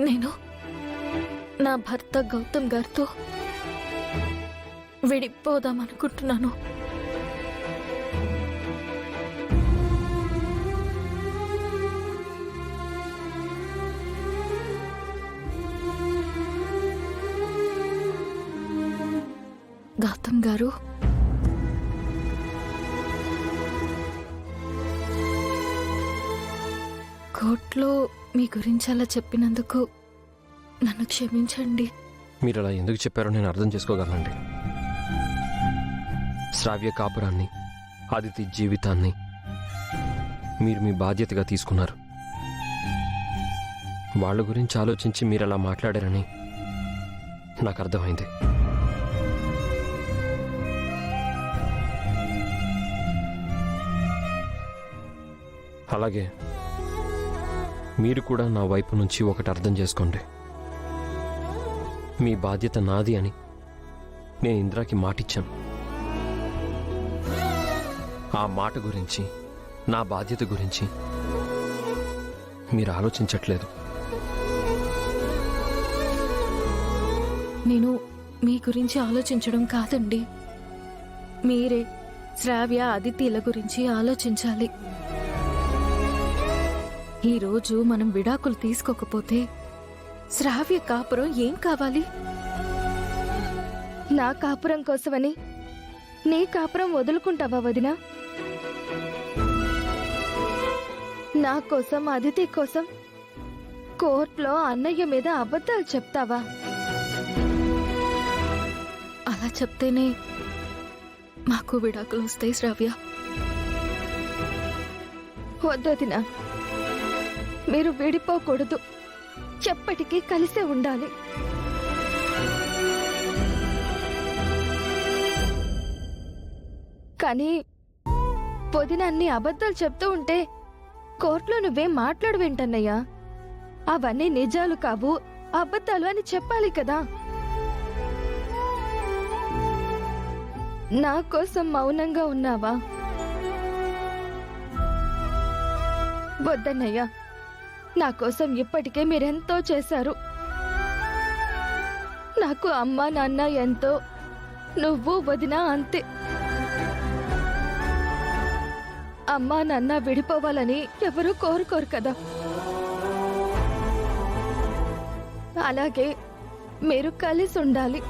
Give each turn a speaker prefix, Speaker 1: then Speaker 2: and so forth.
Speaker 1: నేను నా భర్త గౌతమ్ గారితో విడిపోదామనుకుంటున్నాను. గౌతమ్ గారు, కోర్టులో మీ గురించి అలా చెప్పినందుకు నన్ను క్షమించండి.
Speaker 2: మీరు అలా ఎందుకు చెప్పారో నేను అర్థం చేసుకోగలనండి. శ్రావ్య కాపురాన్ని, అదితి జీవితాన్ని మీరు మీ బాధ్యతగా తీసుకున్నారు. వాళ్ళ గురించి ఆలోచించి మీరు అలా మాట్లాడారని నాకు అర్థమైంది. అలాగే మీరు కూడా నా వైపు నుంచి ఒకటి అర్థం చేసుకోండి. మీ బాధ్యత నాది అని నేను ఇంద్రాకి మాటిచ్చాను. ఆ మాట గురించి, నా బాధ్యత గురించి మీరు ఆలోచించట్లేదు.
Speaker 1: నేను మీ గురించి ఆలోచించడం కాదండి, మీరే శ్రావ్య అదితిల గురించి ఆలోచించాలి. ఈరోజు మనం విడాకులు తీసుకోకపోతే శ్రావ్య కాపురం ఏం కావాలి?
Speaker 3: నా కాపురం కోసమని నీ కాపురం వదులుకుంటావా వదినా? నా కోసం, అదితి కోసం కోర్టులో అన్నయ్య మీద అబద్ధాలు చెప్తావా?
Speaker 1: అలా చెప్తేనే మాకు విడాకులు వస్తాయి శ్రావ్య.
Speaker 3: వద్దొదినా, మీరు విడిపోకూడదు, ఎప్పటికీ కలిసే ఉండాలి. కానీ వదిన అన్ని అబద్ధాలు చెప్తూ ఉంటే కోర్టులో నువ్వేం మాట్లాడవేంటన్నయ్యా? అవన్నీ నిజాలు కావు, అబద్ధాలు అని చెప్పాలి కదా. నా కోసం మౌనంగా ఉన్నావా? వద్దన్నయ్యా, నా కోసం ఇప్పటికే మీరెంతో చేశారు. నాకు అమ్మా నాన్న ఎంతో, నువ్వు వదినా అంతే. అమ్మా నాన్న విడిపోవాలని ఎవరూ కోరుకోరు కదా. అలాగే మీరు కలిసి ఉండాలి.